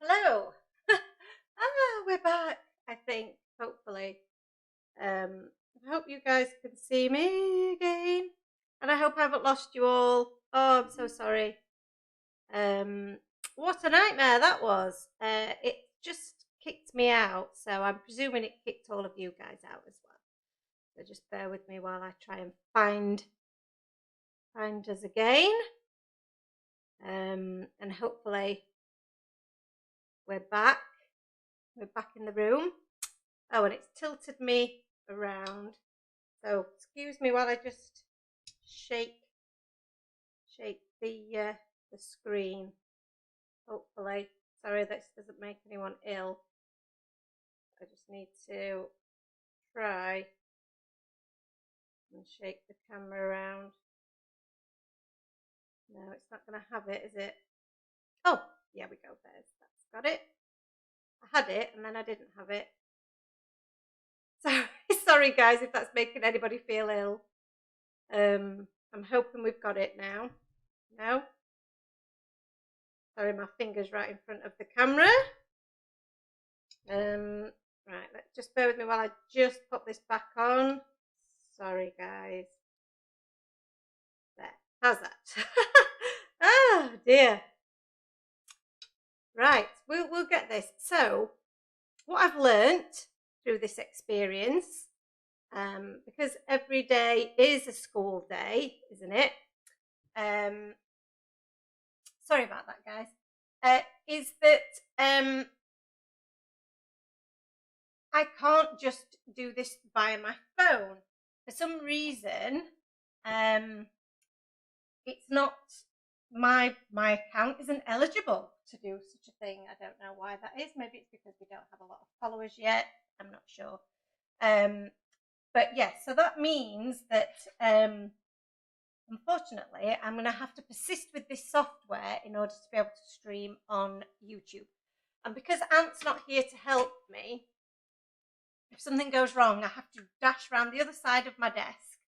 Hello. We're back, I think, hopefully. I hope you guys can see me again. And I hope I haven't lost you all. Oh, I'm so sorry. Um, what a nightmare that was. It just kicked me out, so I'm presuming it kicked all of you guys out as well. So just bear with me while I try and find us again. And hopefully we're back. We're back in the room. Oh, and it's tilted me around. So excuse me while I just shake the screen. Hopefully, sorry this doesn't make anyone ill. I just need to try and shake the camera around. No, it's not going to have it, is it? Oh, yeah, we go. That's got it. I had it and then I didn't have it. Sorry, sorry guys if that's making anybody feel ill. I'm hoping we've got it now. No? Sorry, my finger's right in front of the camera. Right, let's just bear with me while I just put this back on. Sorry, guys. There, how's that? Oh dear. Right, we'll get this. So, what I've learnt through this experience, because every day is a school day, isn't it? Sorry about that, guys. Is that I can't just do this via my phone. For some reason, it's not my account isn't eligible to do such a thing. I don't know why that is. Maybe it's because we don't have a lot of followers yet. I'm not sure. But yes, so that means that unfortunately I'm going to have to persist with this software in order to be able to stream on YouTube. And because Ant's not here to help me, if something goes wrong, I have to dash around the other side of my desk,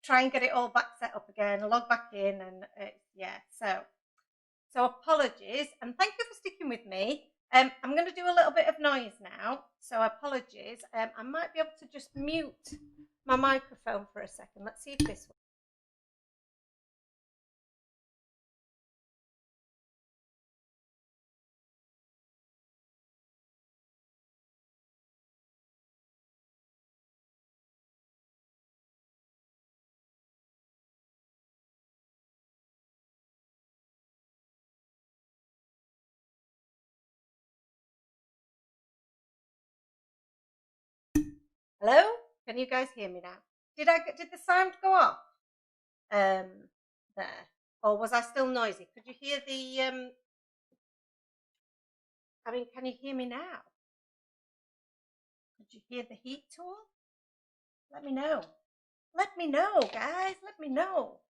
try and get it all back set up again, log back in, and yeah. So apologies, and thank you for sticking with me. I'm going to do a little bit of noise now, so apologies. I might be able to just mute my microphone for a second. Let's see if this works. Hello? Can you guys hear me now? Did the sound go off? There. Or was I still noisy? Could you hear the I mean, can you hear me now? Could you hear the heat tool? Let me know. Let me know, guys. Let me know.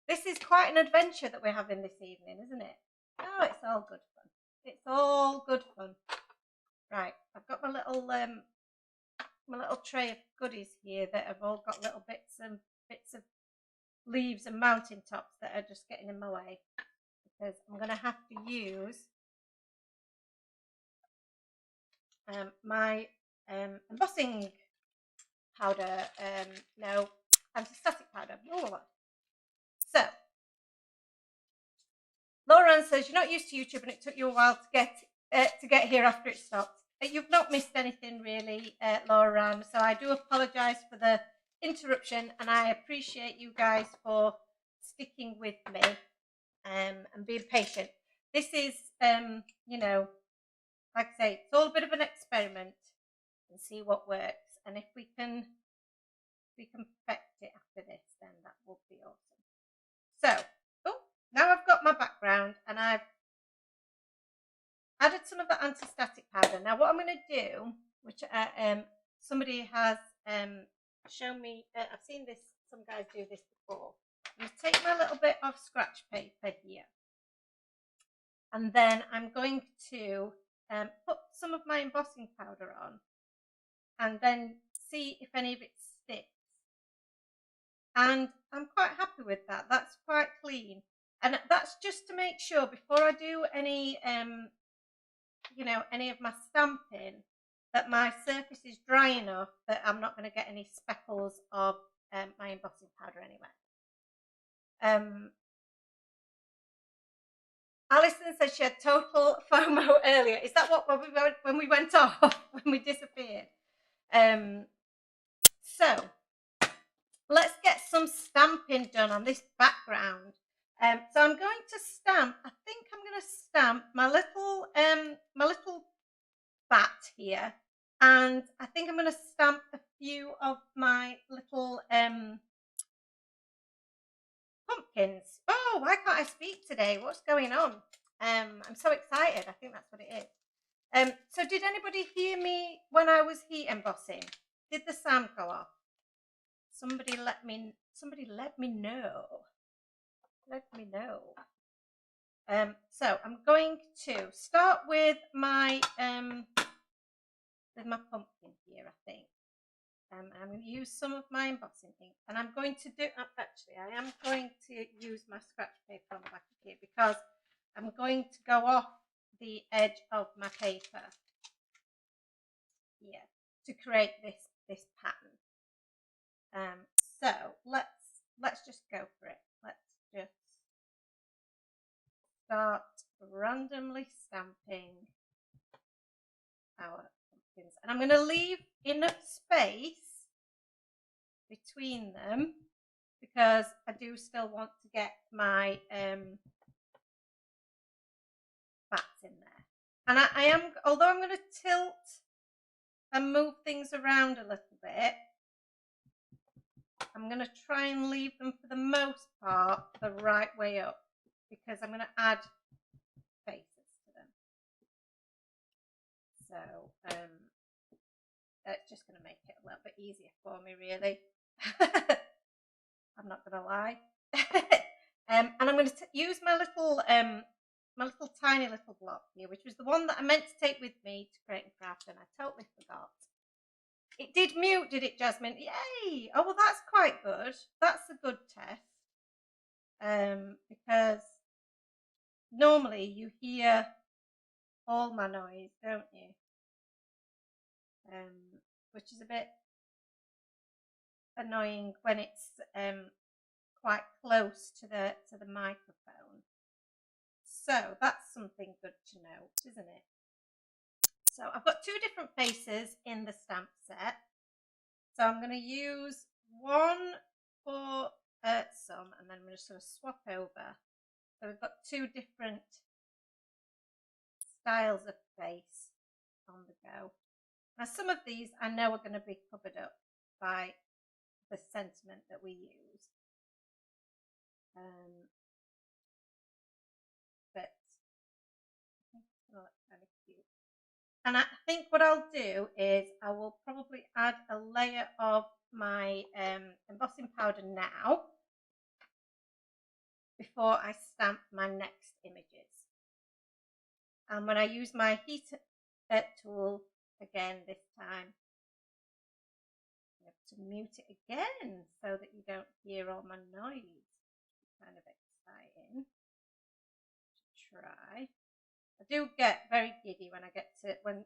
This is quite an adventure that we're having this evening, isn't it? Oh, it's all good fun. It's all good fun. Right, I've got my little tray of goodies here that have all got little bits of leaves and mountain tops that are just getting in my way because I'm going to have to use my embossing powder, no, anti-static powder. Oh, so Lauren says you're not used to YouTube and it took you a while to get here after it stopped. You've not missed anything really, Lauren. So I do apologise for the interruption, and I appreciate you guys for sticking with me and being patient. This is, you know, like I say, it's all a bit of an experiment and see what works. And if we can perfect it after this, then that would be awesome. So, oh, now I've got my background and I've added some of the anti-static powder. Now what I'm going to do, which somebody has shown me, I've seen this, some guys do this before. I'm going to take my little bit of scratch paper here, and then I'm going to put some of my embossing powder on and then see if any of it sticks. And I'm quite happy with that. That's quite clean. And that's just to make sure before I do any you know, any of my stamping, that my surface is dry enough that I'm not going to get any speckles of my embossing powder anywhere. Alison said she had total FOMO earlier. Is that what when we went off, when we disappeared? So let's get some stamping done on this background. So I'm going to stamp. I think I'm going to stamp my little bat here, and I think I'm going to stamp a few of my little pumpkins. Oh, why can't I speak today? What's going on? I'm so excited. I think that's what it is. So did anybody hear me when I was heat embossing? Did the sound go off? Somebody let me know. Let me know. So I'm going to start with my pumpkin here, I think. I'm going to use some of my embossing ink, and I'm going to do, actually, I am going to use my scratch paper on the back of here, because I'm going to go off the edge of my paper here to create this pattern. So let's just go for it. Let's just start randomly stamping our pumpkins, and I'm going to leave enough space between them because I do still want to get my bats in there. And I am, although I'm going to tilt and move things around a little bit, I'm going to try and leave them for the most part the right way up, because I'm going to add faces to them. So that's just going to make it a little bit easier for me, really. I'm not going to lie. And I'm going to use my little tiny little block here, which was the one that I meant to take with me to Create and Craft, and I totally forgot. It did mute, did it, Jasmine? Yay! Oh, well, that's quite good. That's a good test. Because normally you hear all my noise, don't you? Which is a bit annoying when it's quite close to the microphone. So that's something good to know, isn't it? So I've got two different faces in the stamp set. So I'm going to use one for some, and then I'm going to sort of swap over. So we've got two different styles of face on the go. Now some of these I know are going to be covered up by the sentiment that we use. But I think it's going to look kind of cute. And I think what I'll do is I will probably add a layer of my embossing powder now before I stamp my next images. And when I use my heat tool again this time, I have to mute it again so that you don't hear all my noise. Kind of exciting to try. I do get very giddy when I get to when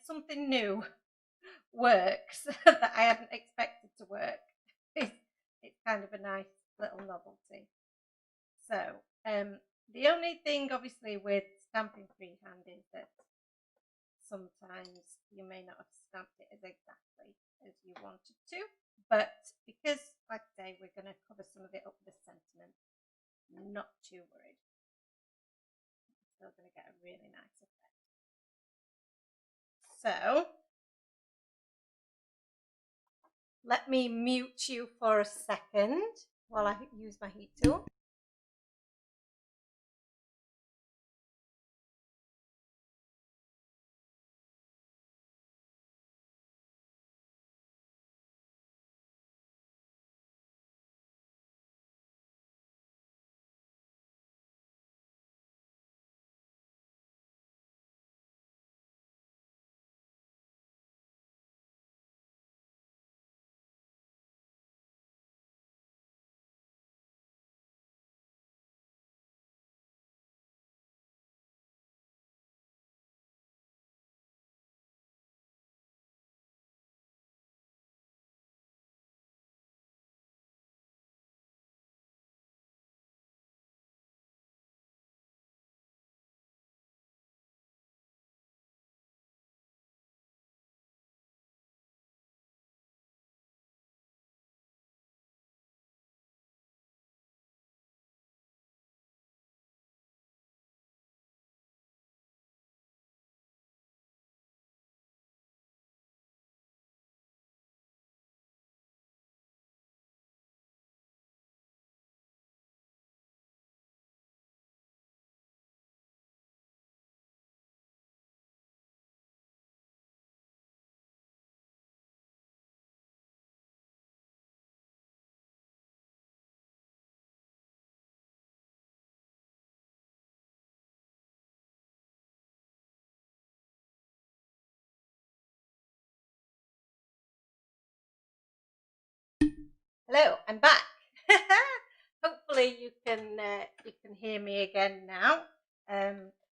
something new works that I hadn't expected to work. It's kind of a nice little novelty. So the only thing obviously with stamping freehand is that sometimes you may not have stamped it as exactly as you wanted to, but because, like I say, we're going to cover some of it up with the sentiment, I'm not too worried. I'm still going to get a really nice effect. So let me mute you for a second while I use my heat tool. Hello, I'm back. Hopefully you can hear me again now.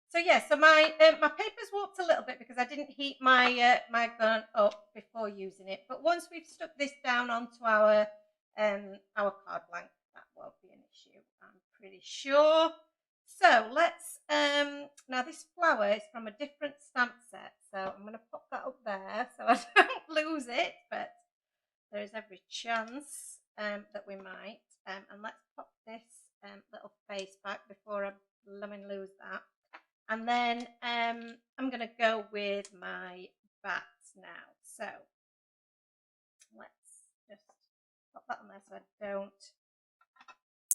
So my my paper's warped a little bit because I didn't heat my my gun up before using it. But once we've stuck this down onto our card blank, that won't be an issue, I'm pretty sure. So let's now this flower is from a different stamp set, so I'm going to pop that up there so I don't lose it, but there is every chance that we might. And let's pop this little face back before I blooming lose that. And then I'm going to go with my bats now. So let's just pop that on there so I don't.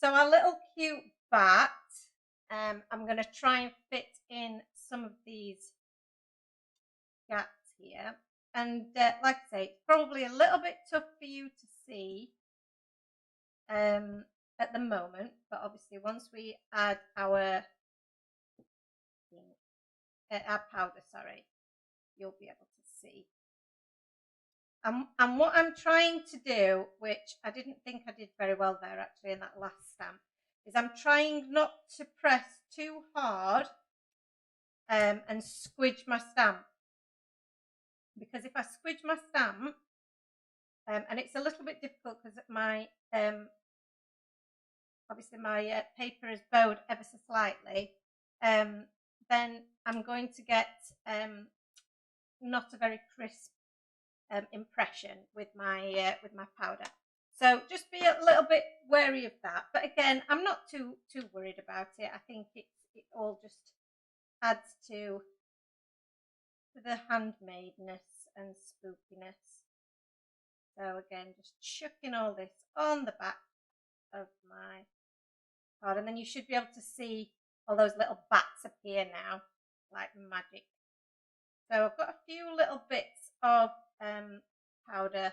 So our little cute bat, I'm going to try and fit in some of these gaps here. And like I say, it's probably a little bit tough for you to see at the moment, but obviously once we add our powder, you'll be able to see. And what I'm trying to do, which I didn't think I did very well there actually in that last stamp, is I'm trying not to press too hard and squidge my stamp, because if I squidge my stamp, and it's a little bit difficult because my obviously my paper is bowed ever so slightly, then I'm going to get not a very crisp impression with my powder. So just be a little bit wary of that. But again, I'm not too worried about it. I think it all just adds to the handmadeness and spookiness. So again, just chucking all this on the back of my card, and then you should be able to see all those little bats appear now like magic. So I've got a few little bits of powder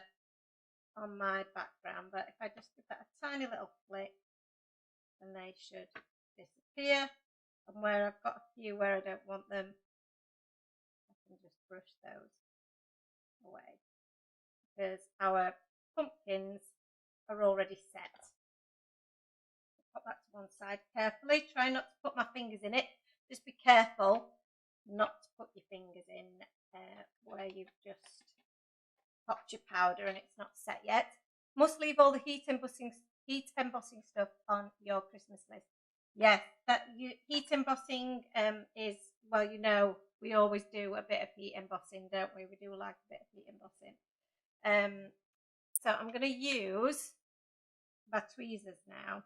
on my background, but if I just give that a tiny little flick, then they should disappear. And where I've got a few where I don't want them, I can just brush those away, because our pumpkins are already set. Pop that to one side carefully. Try not to put my fingers in it. Just be careful not to put your fingers in where you've just popped your powder and it's not set yet. Must leave all the heat embossing stuff on your Christmas list. Yes, that heat embossing is, well, you know, we always do a bit of heat embossing, don't we? We do like a bit of heat embossing. So I'm going to use my tweezers now,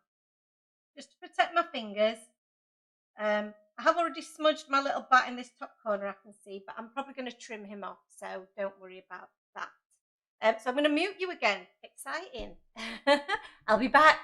just to protect my fingers. I have already smudged my little bat in this top corner, I can see, but I'm probably going to trim him off, so don't worry about that. So I'm going to mute you again. Exciting. I'll be back.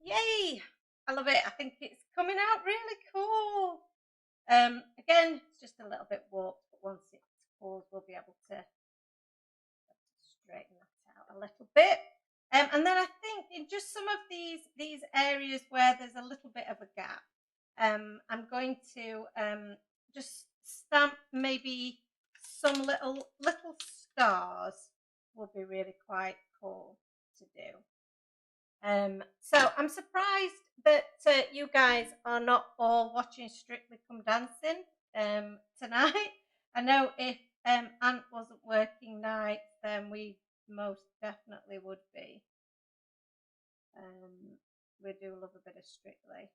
Yay! I love it. I think it's coming out really cool. Again, it's just a little bit warped, but once it cools, we'll be able to straighten that out a little bit. And then I think in just some of these areas where there's a little bit of a gap, I'm going to just stamp maybe some little stars. Will be really quite cool to do. So I'm surprised that you guys are not all watching Strictly Come Dancing tonight. I know if Ant wasn't working nights, then we most definitely would be. We do love a bit of Strictly.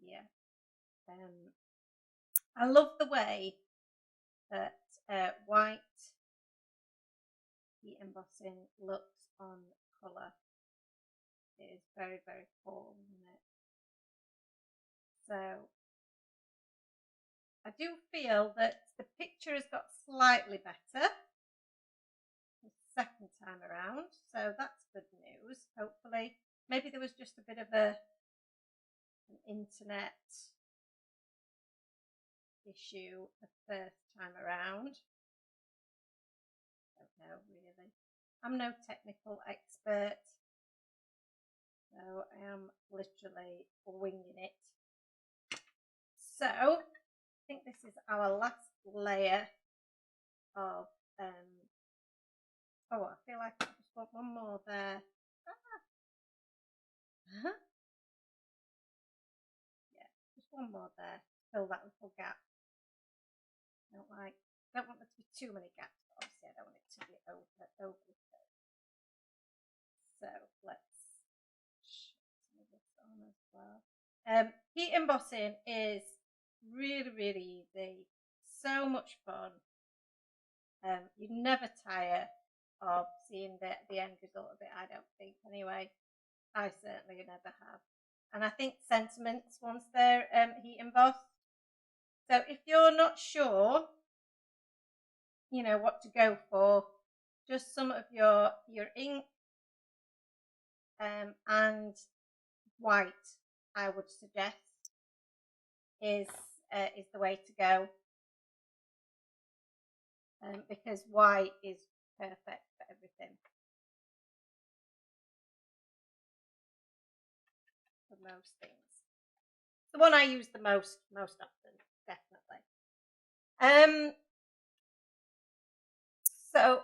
Yeah. I love the way that white heat embossing looks on colour. It is very, very cool, isn't it? So I do feel that the picture has got slightly better the second time around, so that's good news. Hopefully, maybe there was just a bit of an internet issue the first time around. I don't know really. I'm no technical expert, so I am literally winging it. So I think this is our last layer of oh, I feel like I just want one more there. Yeah, just one more there to fill that little gap. Don't want there to be too many gaps, but obviously I don't want it to be overly filled. So let's shove this on as well. Heat embossing is really, really easy. So much fun. You never tire of seeing the end result of it, I don't think, anyway. I certainly never have. And I think sentiments once they're heat embossed. So if you're not sure, you know, what to go for, just some of your ink and white, I would suggest, is the way to go. Because white is perfect for everything. For most things. The one I use the most often, definitely. So,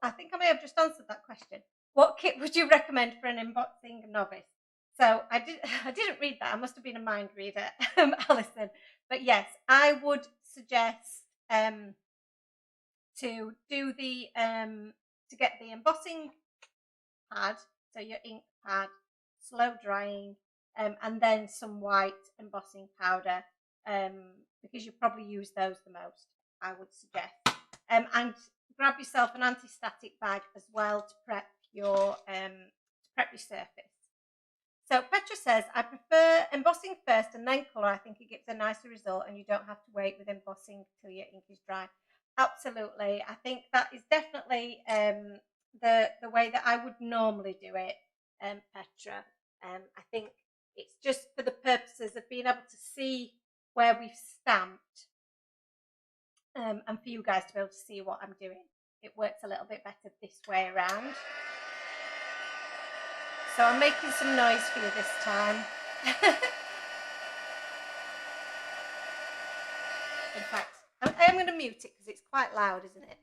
I think I may have just answered that question. What kit would you recommend for an embossing novice? So I didn't read that. I must have been a mind reader, Alison. But yes, I would suggest to do the to get the embossing pad, so your ink pad, slow drying, and then some white embossing powder, because you probably use those the most, I would suggest. And grab yourself an anti-static bag as well to prep your surface. So Petra says, I prefer embossing first and then colour. I think it gives a nicer result and you don't have to wait with embossing till your ink is dry. Absolutely. I think that is definitely the way that I would normally do it, Petra. I think it's just for the purposes of being able to see where we've stamped, and for you guys to be able to see what I'm doing. It works a little bit better this way around. So I'm making some noise for you this time. In fact, I am going to mute it because it's quite loud, isn't it?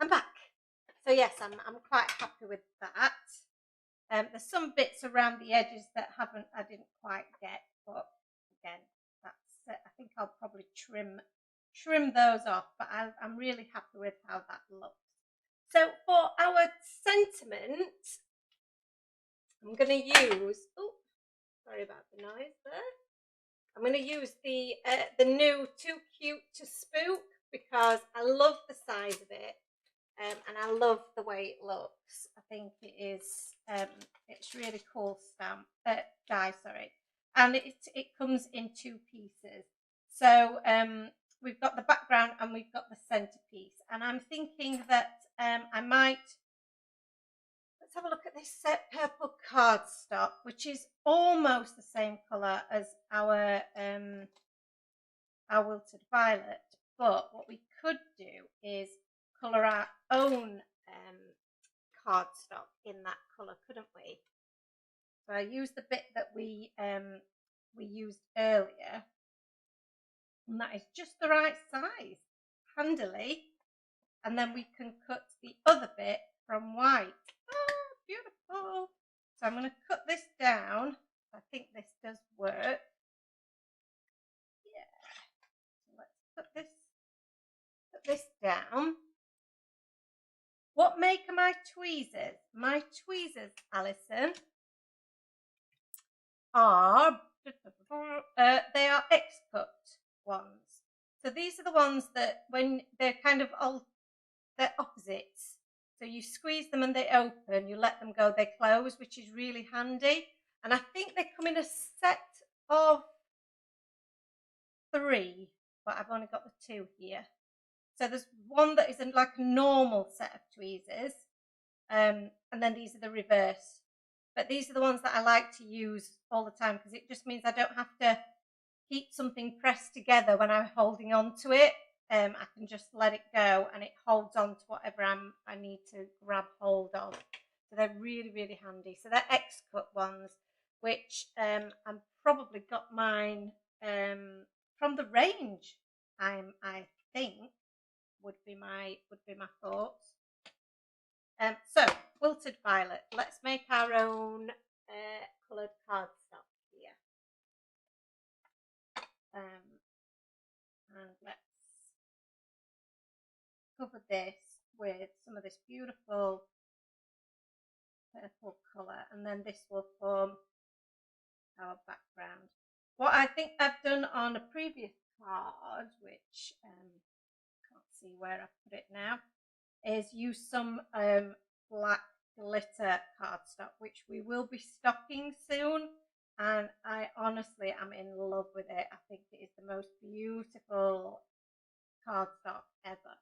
I'm back. So yes, I'm quite happy with that. There's some bits around the edges that I didn't quite get, but again, that's I think I'll probably trim those off, but I'm really happy with how that looks. So for our sentiment, I'm going to use, Sorry about the noise there. I'm going to use the new Too Cute to Spook because I love the size of it, and I love the way it looks. I think it is it's really cool stamp die, sorry, and it comes in 2 pieces. So we've got the background and we've got the centerpiece, and I'm thinking that I might. Let's have a look at this purple cardstock, which is almost the same colour as our wilted violet. But what we could do is colour our own cardstock in that colour, couldn't we? So I used the bit that we used earlier, and that is just the right size, handily. And then we can cut the other bit from white. Oh, beautiful. So I'm going to cut this down. I think this does work. Yeah. So let's put this down. What make are my tweezers? My tweezers, Alison, are they are X-cut ones. So these are the ones that when they're kind of they're opposites. So you squeeze them and they open, you let them go, they close, which is really handy. And I think they come in a set of 3, but I've only got the 2 here. So there's one that isn't like a normal set of tweezers, and then these are the reverse. But these are the ones that I like to use all the time because it just means I don't have to keep something pressed together when I'm holding on to it. I can just let it go and it holds on to whatever I need to grab hold of. So they're really, really handy. So they're X-cut ones, which I'm probably got mine from the range. I think would be my thoughts. So wilted violet. Let's make our own coloured cardstock here. And let's cover this with some of this beautiful purple colour, and then this will form our background. What I think I've done on a previous card, which can't see where I've put it now, is use some black glitter cardstock, which we will be stocking soon, and I honestly am in love with it. I think it is the most beautiful cardstock ever,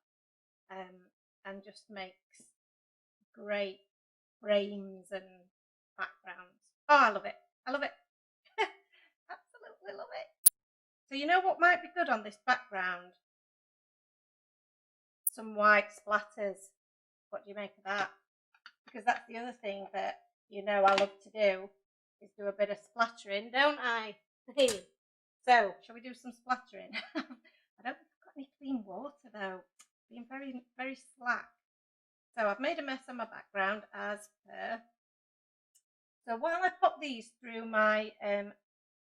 and just makes great frames and backgrounds. Oh, I love it. I love it. Absolutely love it. So you know what might be good on this background? Some white splatters. What do you make of that? Because that's the other thing that you know I love to do, is do a bit of splattering, don't I? So, shall we do some splattering? I don't think I've got any clean water though. Being very, very slack. So I've made a mess on my background as per. So while I pop these through my die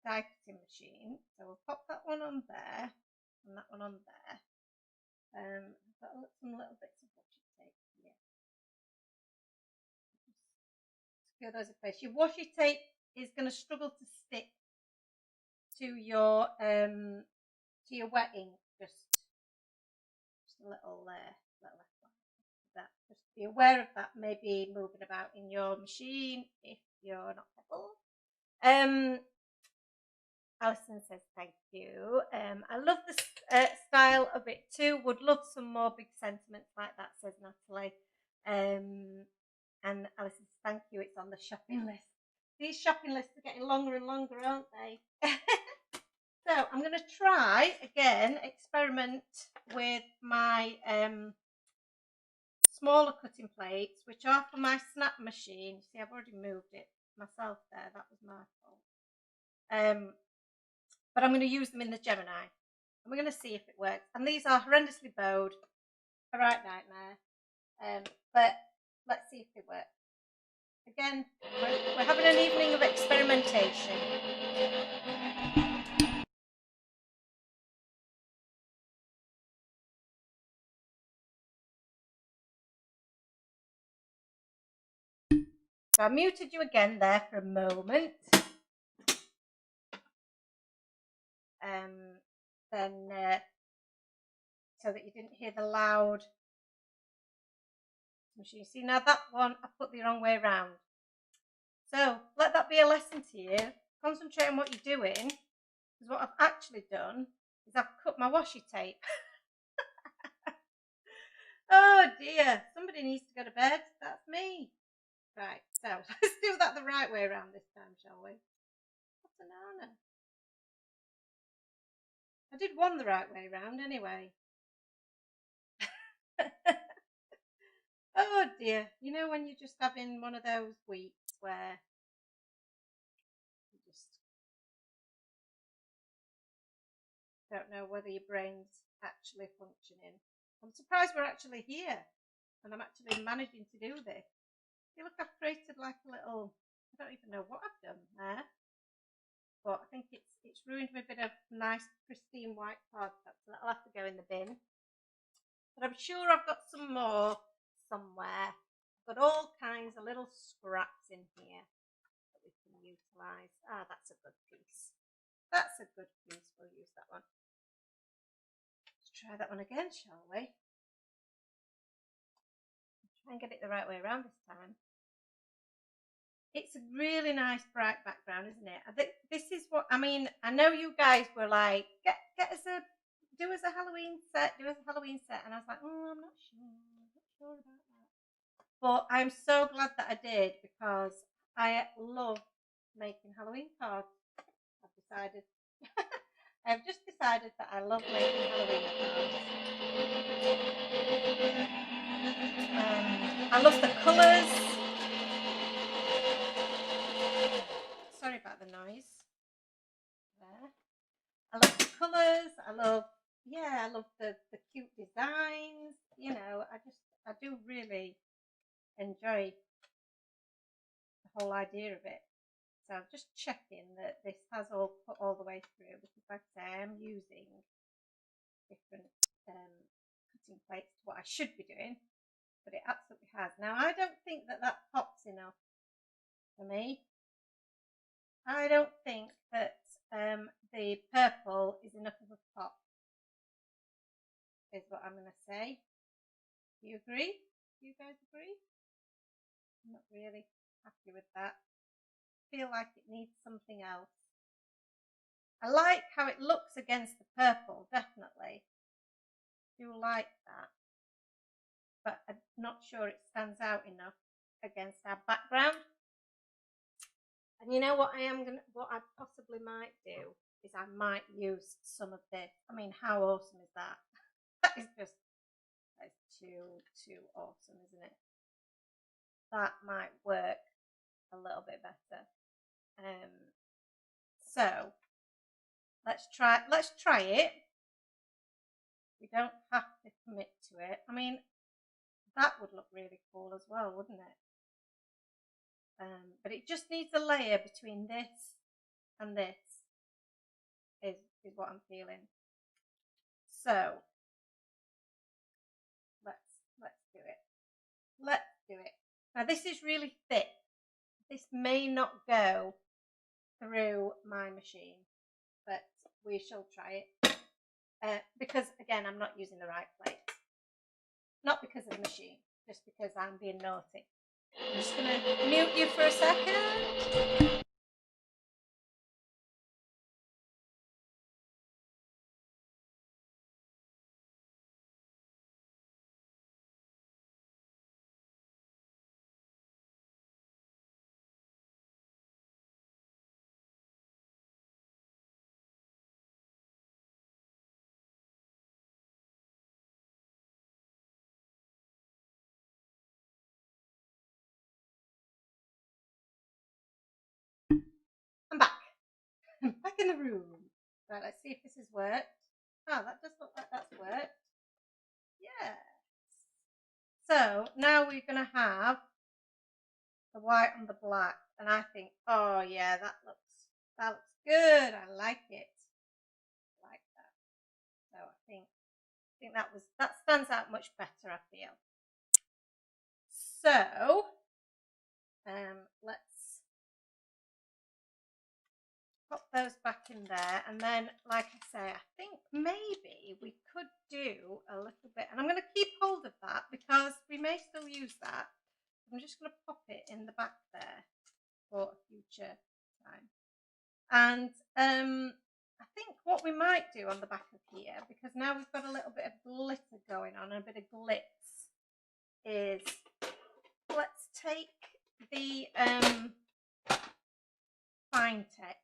cutting machine, so we'll pop that one on there and that one on there. I've got some little bits of washi tape here. Secure those in place. Your washi tape is going to struggle to stick to your wet ink. Just a little that. Just be aware of that. Maybe moving about in your machine if you're not careful. Alison says thank you. I love the style of it too. Would love some more big sentiments like that, says Natalie. And Alison says thank you. It's on the shopping list. These shopping lists are getting longer and longer, aren't they? So I'm going to try again, experiment with my smaller cutting plates, which are for my snap machine. See, I've already moved it myself there. That was my fault. But I'm going to use them in the Gemini. And we're going to see if it works. And these are horrendously bowed. A right nightmare. But let's see if they work. Again, we're having an evening of experimentation. So I muted you again there for a moment. then so that you didn't hear the loud machine. See, now that one I put the wrong way around. So let that be a lesson to you. Concentrate on what you're doing, because what I've actually done is I've cut my washi tape. Oh dear, somebody needs to go to bed. That's me. Right, so let's do that the right way around this time, shall we? What's an banana? I did one the right way around anyway. Oh dear, you know when you're just having one of those weeks where you just don't know whether your brain's actually functioning. I'm surprised we're actually here and I'm actually managing to do this. See, look, I've created like a little, I don't even know what I've done there, but I think it's ruined me a bit of nice pristine white cardstock, so that'll have to go in the bin. But I'm sure I've got some more somewhere. I've got all kinds of little scraps in here that we can utilise. Ah, that's a good piece. That's a good piece. We'll use that one. Let's try that one again, shall we? Try and get it the right way around this time. It's a really nice bright background, isn't it? I think this is what I mean. I know you guys were like, get us a, do us a Halloween set, and I was like, oh, I'm not sure about that. But I'm so glad that I did, because I love making Halloween cards. I've just decided that I love making Halloween cards. I love the colours. Sorry about the noise. There. I love the colours. I love the cute designs. You know, I do really enjoy the whole idea of it. So I'm just checking that this has all put all the way through, because like I say, I am using different cutting plates to what I should be doing, but it absolutely has. Now I don't think that pops enough for me. I don't think that the purple is enough of a pop, is what I'm going to say. Do you agree? Do you guys agree? I'm not really happy with that. I feel like it needs something else. I like how it looks against the purple, definitely. I do like that, but I'm not sure it stands out enough against our background. And you know what what I possibly might do is I might use some of this. I mean, how awesome is that? That is too awesome, isn't it? That might work a little bit better. So let's try it. We don't have to commit to it. I mean, that would look really cool as well, wouldn't it? But it just needs a layer between this and this is what I'm feeling. So let's do it. Let's do it. Now this is really thick. This may not go through my machine, but we shall try it. Because again, I'm not using the right plate. Not because of the machine, just because I'm being naughty. I'm just going to mute you for a second. I'm back. I'm back in the room. Right, let's see if this has worked. Oh, that does look like that's worked. Yes. So now we're going to have the white and the black, and I think, oh yeah, that looks good. I like it. I like that. So I think that stands out much better, I feel. So let's pop those back in there, and then, like I say, I think maybe we could do a little bit, and I'm going to keep hold of that because we may still use that. I'm just going to pop it in the back there for a future time. And I think what we might do on the back of here, because now we've got a little bit of glitter going on, a bit of glitz, is let's take the fine tech,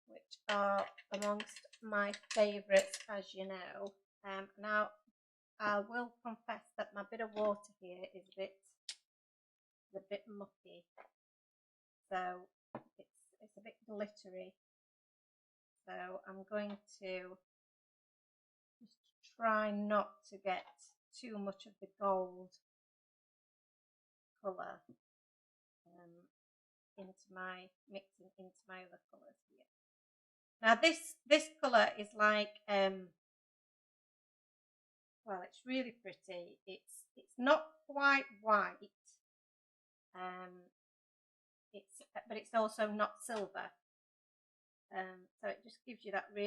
which are amongst my favourites, as you know. Now, I will confess that my bit of water here is a bit mucky, so it's a bit glittery. So I'm going to just try not to get too much of the gold colour mixing into my other colours here. Now this colour is like well, it's really pretty. It's not quite white, but it's also not silver. So it just gives you that really